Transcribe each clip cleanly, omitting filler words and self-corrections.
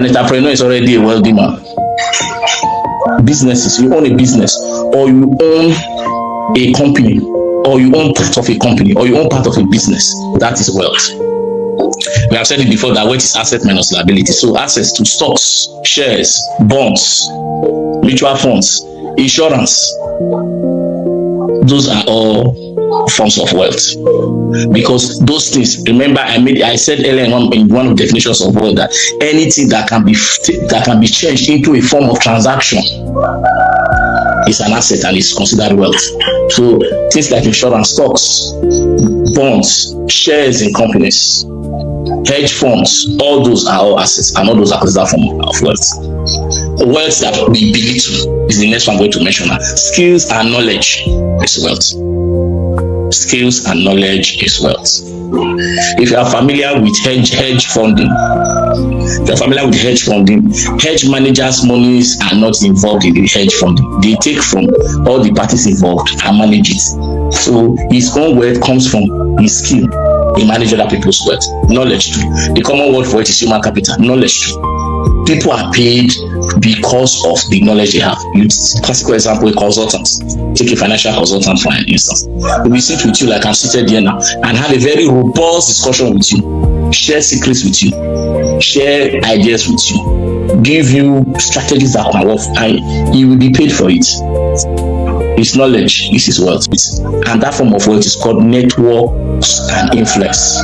An entrepreneur is already a wealthy man. Businesses, you own a business, or you own a company, or you own part of a company, or you own part of a business. That is wealth. We have said it before that wealth is asset minus liability. So access to stocks, shares, bonds, mutual funds, insurance, those are all forms of wealth. Because those things, remember, I said earlier in one of the definitions of wealth that anything that can be changed into a form of transaction is an asset and is considered wealth. So things like insurance, stocks, bonds, shares in companies, hedge funds, all those are all assets, and all those are considered form of wealth. Wealth that we belittle is the next one I'm going to mention now. Skills and knowledge is wealth. Skills and knowledge is wealth. If you are familiar with hedge funding, hedge managers' monies are not involved in the hedge funding. They take from all the parties involved and manage it. So his own wealth comes from his skill. He manages other people's wealth. Knowledge too. The common word for it is human capital. Knowledge too. People are paid because of the knowledge they have. Classical example, a consultant. Take a financial consultant for an instance. We sit with you like I'm seated here now and have a very robust discussion with you. Share secrets with you. Share ideas with you. Give you strategies that can work, and you will be paid for it. It's knowledge. This is wealth. And that form of wealth is called networks and influence.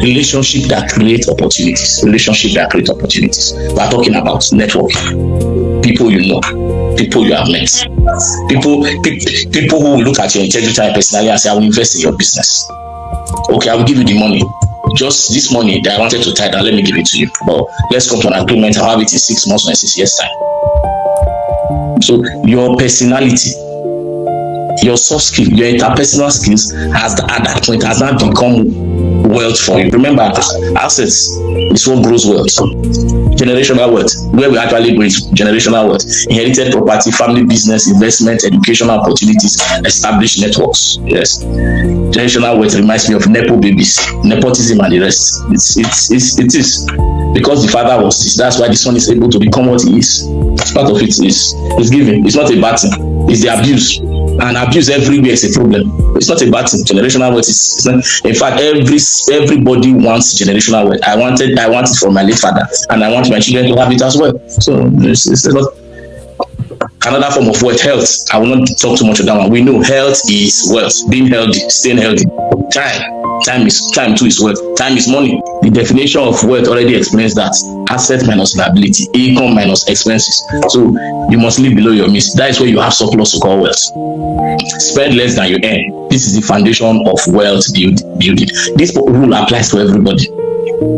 Relationship that create opportunities. We are talking about networking. People you know, people you have met, people who will look at your integrity and personality and say, I will invest in your business. Okay, I will give you the money. Just this money that I wanted to tie down, let me give it to you. But let's come to an agreement. I'll have it in 6 months or in 6 years' time. So your personality, your soft skill, your interpersonal skills at that point has not become wealth for you. Remember, assets is what grows wealth. Generational wealth, where we actually bring generational wealth, inherited property, family business, investment, educational opportunities, established networks. Yes, generational wealth reminds me of nepo babies, nepotism, and the rest. It is because the father was this. That's why the son is able to become what he is. Part of it is given. It's not a bad thing. It's the abuse. And abuse everywhere is a problem. It's not a bad thing. Generational wealth is not, in fact, everybody wants generational wealth. I want it from my late father, and I want my children to have it as well. So it's not another form of wealth. Health. I will not talk too much about that one. We know health is wealth. Being healthy, staying healthy. Time too is wealth. Time is money. The definition of wealth already explains that: asset minus liability, income minus expenses. So you must live below your means. That is where you have surplus to call wealth. Spend less than you earn. This is the foundation of wealth building. This rule applies to everybody,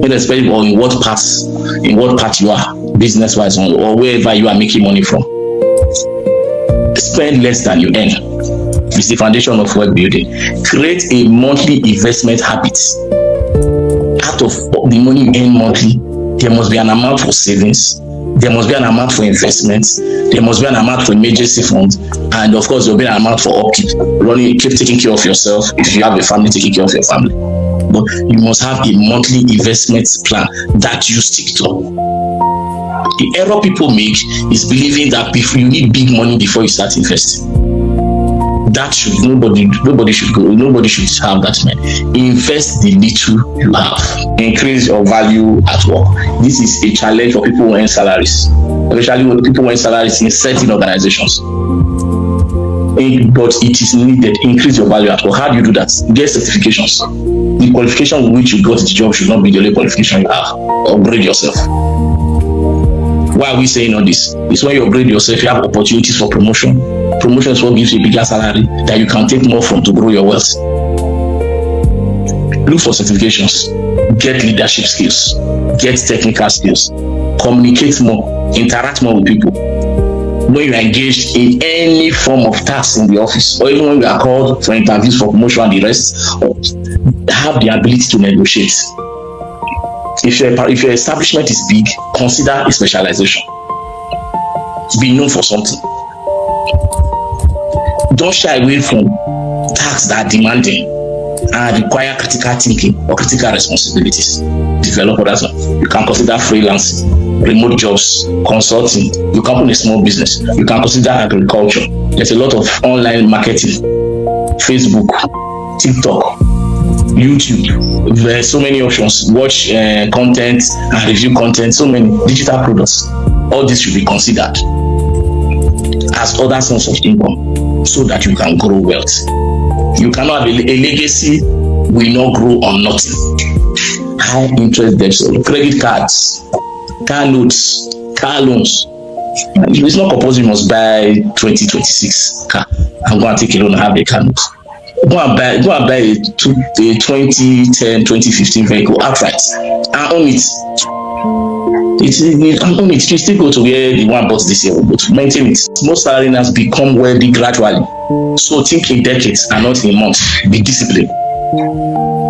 irrespective of in what part you are, business-wise, or wherever you are making money from. Spend less than you earn. It's the foundation of wealth building. Create a monthly investment habit. Out of the money you earn monthly, there must be an amount for savings. There must be an amount for investments. There must be an amount for emergency funds, and of course, there will be an amount for upkeep. Keep taking care of yourself. If you have a family, taking care of your family. But you must have a monthly investment plan that you stick to. The error people make is believing that you need big money before you start investing. That should nobody should have that, man. Invest the little you have. Increase your value at work. This is a challenge for people who earn salaries, especially when people earn salaries in certain organizations. But it is needed. Increase your value at work. How do you do that? Get certifications. The qualification with which you got the job should not be the only qualification you have. Upgrade yourself. Why are we saying all this? It's when you upgrade yourself, you have opportunities for promotion. Promotion is what gives you a bigger salary that you can take more from to grow your wealth. Look for certifications. Get leadership skills. Get technical skills. Communicate more. Interact more with people. When you are engaged in any form of task in the office, or even when you are called for interviews for promotion and the rest, have the ability to negotiate. If your establishment is big, consider a specialization. Be known for something. Don't shy away from tasks that are demanding and require critical thinking or critical responsibilities. Develop others. You can consider freelance, remote jobs, consulting. You can open a small business. You can consider agriculture. There's a lot of online marketing, Facebook, TikTok, YouTube. There's so many options. Watch content and review content. So many digital products. All this should be considered as other sources of income so that you can grow wealth. You cannot have a legacy will not grow on nothing. High interest debts, credit cards, car notes, car loans. It's not compulsory you must buy 2026 car. I'm going to take a loan and have a car note. Go and buy a 2010, 2015 vehicle outright and own it. You still go to where the one bought this year will go to maintain it. Most salary earners become wealthy gradually. So think in decades and not in months. Be disciplined.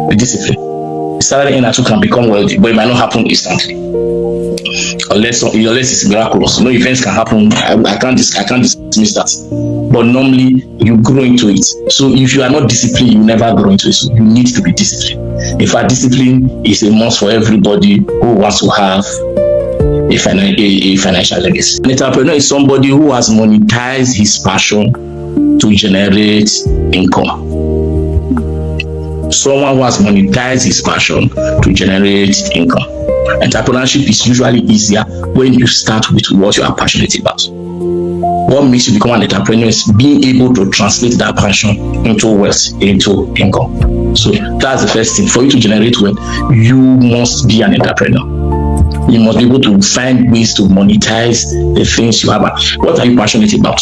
Be disciplined. Salary earner too can become wealthy, but it might not happen instantly. Unless it's miraculous. No events can happen. I can't dismiss that. But normally you grow into it. So if you are not disciplined, you never grow into it. So you need to be disciplined. In fact, discipline is a must for everybody who wants to have a financial legacy. An entrepreneur is somebody who has monetized his passion to generate income. Someone who has monetized his passion to generate income. Entrepreneurship is usually easier when you start with what you are passionate about. What makes you become an entrepreneur is being able to translate that passion into wealth, into income. So that's the first thing. For you to generate wealth, you must be an entrepreneur. You must be able to find ways to monetize the things you have. What are you passionate about?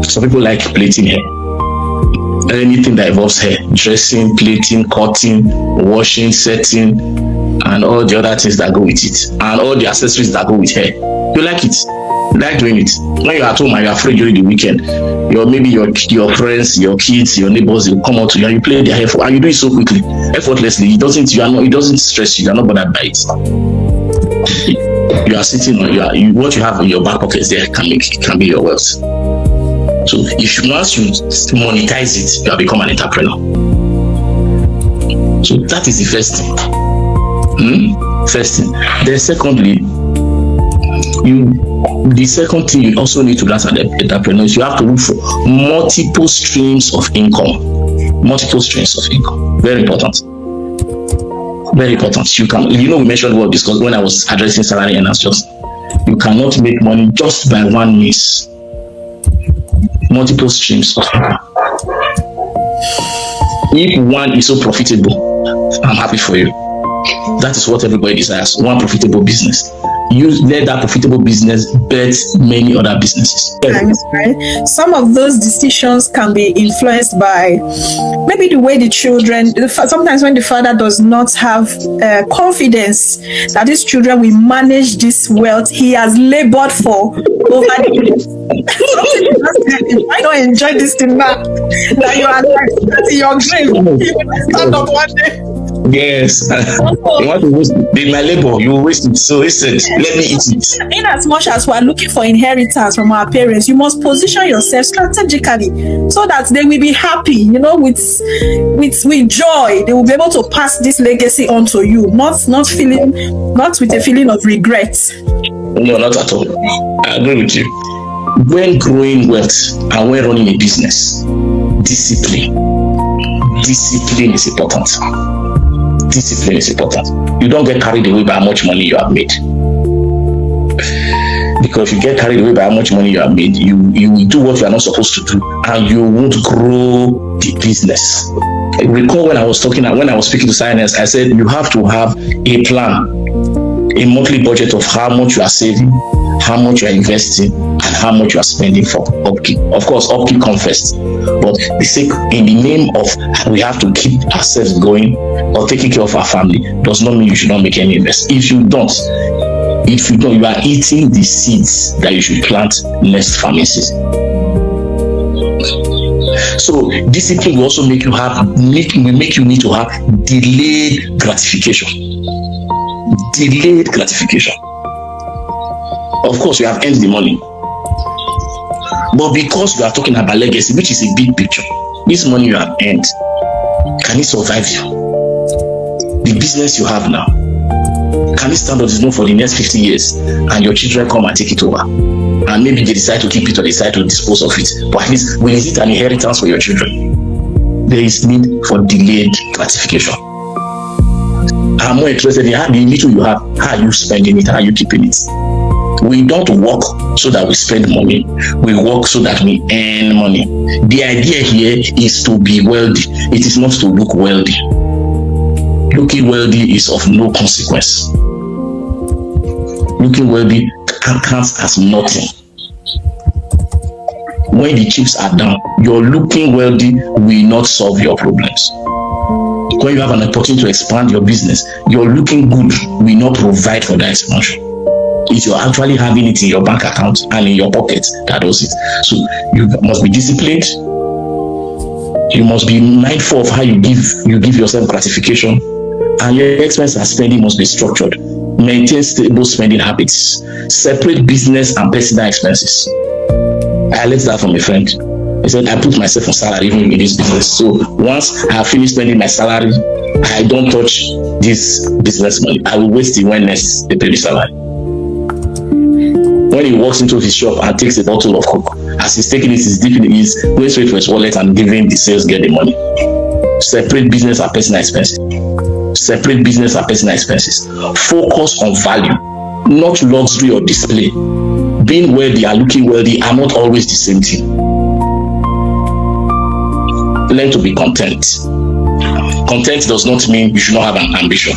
Some people like plaiting hair. Anything that involves hair, dressing, plaiting, cutting, washing, setting, and all the other things that go with it, and all the accessories that go with hair. You like it. You like doing it. When you're at home and you're free during the weekend, maybe your friends, your kids, your neighbors, will come out to you and you play their hair and you do it so quickly, effortlessly. It doesn't stress you. You're not bothered by it. You are sitting on what you have in your back pockets there can be your wealth. So once you monetize it, you have become an entrepreneur. So that is the first thing. First thing. Then secondly, the second thing you also need to do as an entrepreneur is you have to look for multiple streams of income. Multiple streams of income. Very important. Very important. We mentioned what discussed when I was addressing salary earners just. You cannot make money just by one means. Multiple streams of income. If one is so profitable, I'm happy for you. That is what everybody desires. One profitable business. You let that profitable business bet many other businesses. Right. Some of those decisions can be influenced by maybe the way the children, sometimes when the father does not have confidence that these children will manage this wealth he has labored for over the years. I don't enjoy this thing now that you are like in your grave. You will stand up one day. Yes. You want to waste my labor, you will waste it. So instead, let me eat it. In as much as we are looking for inheritance from our parents, you must position yourself strategically so that they will be happy, with joy. They will be able to pass this legacy on to you, not with a feeling of regret. No, not at all. I agree with you. When growing wealth and when running a business, discipline is important. Discipline is important. You don't get carried away by how much money you have made. Because if you get carried away by how much money you have made, you will do what you are not supposed to do and you won't grow the business. I recall when I was speaking to scientists, I said you have to have a plan, a monthly budget of how much you are saving, how much you are investing, and how much you are spending for upkeep. Of course, upkeep comes first. But in the name of we have to keep ourselves going or taking care of our family does not mean you should not make any investment. If you don't, you are eating the seeds that you should plant next farming season. So discipline will also make you need to have delayed gratification. Delayed gratification. Of course, you have earned the money. But because we are talking about legacy, which is a big picture, this money you have earned, Can it survive you? The business you have now, can it stand on its own for the next 50 years and your children come and take it over? And maybe they decide to keep it or decide to dispose of it. But at least, is it an inheritance for your children? There is need for delayed gratification. I'm more interested in how the little you have, how are you spending it, how are you keeping it? We don't work so that we spend money. We work so that we earn money. The idea here is to be wealthy. It is not to look wealthy. Looking wealthy is of no consequence. Looking wealthy counts as nothing. When the chips are down, your looking wealthy will not solve your problems. When you have an opportunity to expand your business, your looking good will not provide for that expansion. If you're actually having it in your bank account and in your pocket, that does it. So you must be disciplined. You must be mindful of how you give yourself gratification, and your expense and spending must be structured. Maintain stable spending habits. Separate business and personal expenses. I learned that from a friend. He said, I put myself on salary even in this business. So once I have finished spending my salary, I don't touch this business money. I will waste it when next they pay the salary. When he walks into his shop and takes a bottle of Coke, as he's taking it, he's dipping it, he's going straight for his wallet and giving the sales girl the money. Separate business and personal expenses. Separate business and personal expenses. Focus on value, not luxury or display. Being wealthy and looking wealthy are not always the same thing. Learn to be content. Content does not mean you should not have an ambition.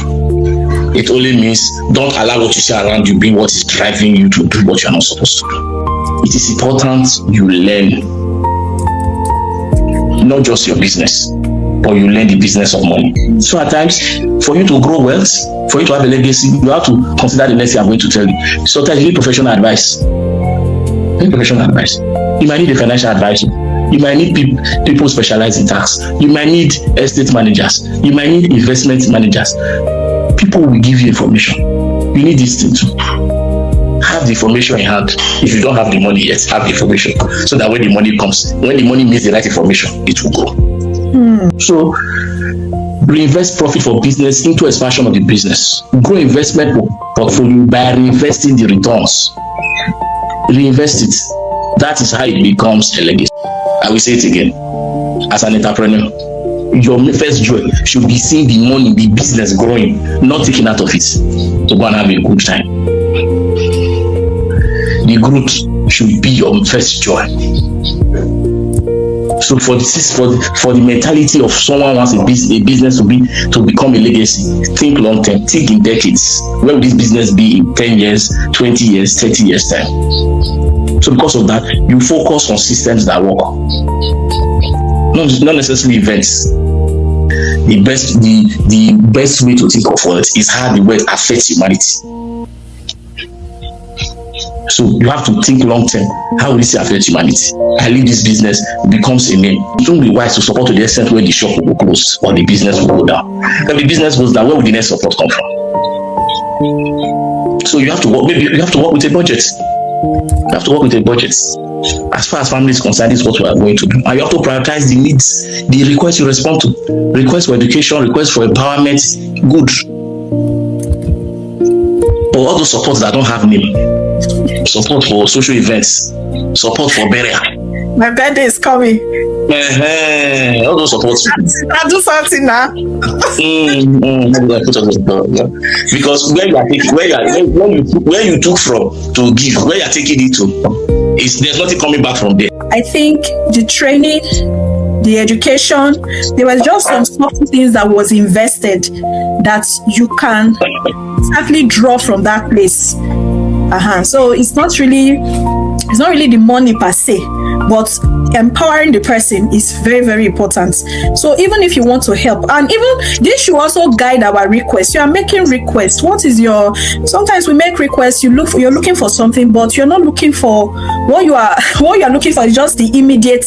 It only means don't allow what you see around you be what is driving you to do what you're not supposed to do. It is important you learn not just your business, but you learn the business of money. So at times, for you to grow wealth, for you to have a legacy, you have to consider the next thing I'm going to tell you. Sometimes you need professional advice. You need professional advice. You might need a financial advisor. You might need people specialized in tax. You might need estate managers. You might need investment managers. People will give you information. You need this thing too. Have the information in hand. If you don't have the money yet, have the information. So that when the money comes, when the money meets the right information, it will grow. So reinvest profit for business into expansion of the business. Grow investment portfolio by reinvesting the returns. Reinvest it. That is how it becomes a legacy. I will say it again. As an entrepreneur, your first joy should be seeing the money, the business growing, not taking out of it to go and have a good time. The growth should be your first joy. So for the mentality of someone who wants a business to become a legacy, think long term, think in decades. Where will this business be in 10 years, 20 years, 30 years time? So because of that, you focus on systems that work. Not necessarily events. The best way to think of wealth is how the wealth affects humanity. So you have to think long term. How will this affect humanity? I leave this business, it becomes a name. It won't be wise to support to the extent where the shop will go close or the business will go down. If the business goes down, where will the next support come from? So you have to work. Maybe you have to work with a budget. You have to work with a budget. As far as family is concerned, this is what we are going to do. And you have to prioritize the needs, the requests you respond to. Requests for education, requests for empowerment, good. But all those supports that don't have name, support for social events, support for burial. My birthday is coming. All those supports. I'll do something now. Because where you took from to give, where you're taking it to, there's nothing coming back from there. I think the training, the education, there was just some small things that was invested that you can exactly draw from that place. So it's not really the money per se, but empowering the person is very, very important. So even if you want to help, and even this should also guide our requests. You are making requests. Sometimes we make requests, you're looking for something, but you're not looking for what you are looking for is just the immediate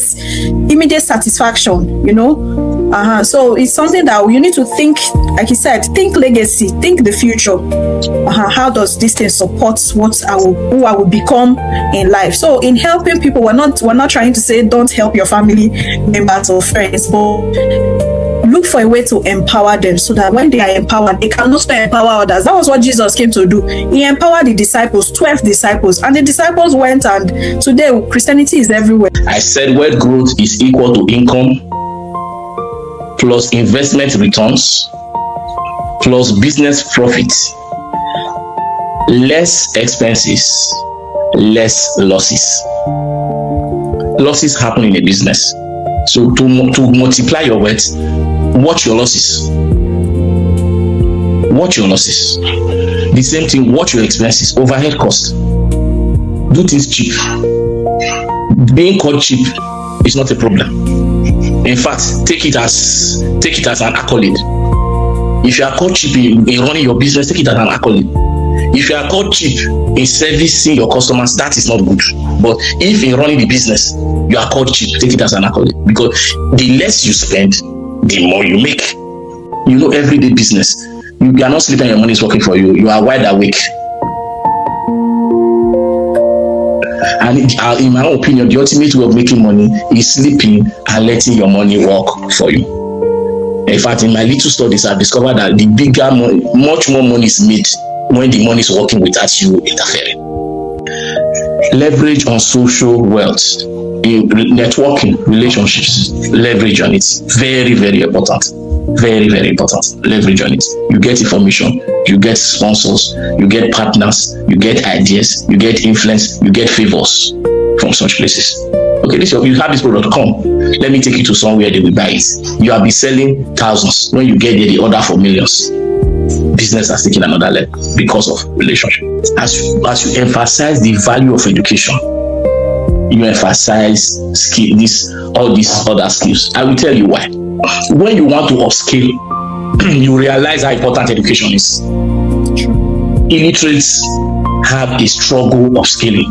satisfaction, So it's something that you need to think, like you said, think legacy, think the future. How does this thing support who I will become in life? So in helping people, we're not trying to say don't help your family members or friends, but look for a way to empower them so that when they are empowered, they can also empower others. That was what Jesus came to do. He empowered the disciples, 12 disciples, and the disciples went, and today Christianity is everywhere. I said wealth growth is equal to income plus investment returns plus business profits, less expenses, less losses. Losses happen in a business. So to multiply your wealth, watch your losses. Watch your losses. The same thing, watch your expenses, overhead costs. Do things cheap. Being called cheap is not a problem. In fact, take it as an accolade. If you are called cheap in running your business, take it as an accolade. If you are called cheap in servicing your customers, that is not good. But if in running the business, you are called cheap, take it as an accolade. Because the less you spend, the more you make. You know, everyday business, you are not sleeping, your money is working for you. You are wide awake. And in my own opinion, the ultimate way of making money is sleeping and letting your money work for you. In fact, in my little studies, I've discovered that the bigger money, much more money is made when the money is working without you interfering. Leverage on social wealth, in networking, relationships, leverage on it. Very, very important. Very, very important. Leverage on it. You get information, you get sponsors, you get partners, you get ideas, you get influence, you get favors from such places. Okay, you have this product, come. Let me take you to somewhere they will buy it. You have been selling thousands. When you get there, they order for millions. Business has taken another level because of relationship. As you emphasize the value of education, you emphasize all these other skills. I will tell you why. When you want to upskill, you realize how important education is. Illiterates have a struggle of scaling.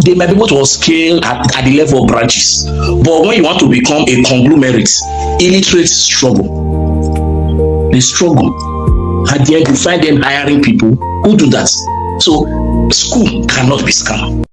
They might be able to upscale at the level of branches, but when you want to become a conglomerate, illiterates struggle. They struggle. At the end, you find them hiring people who do that. So school cannot be scam.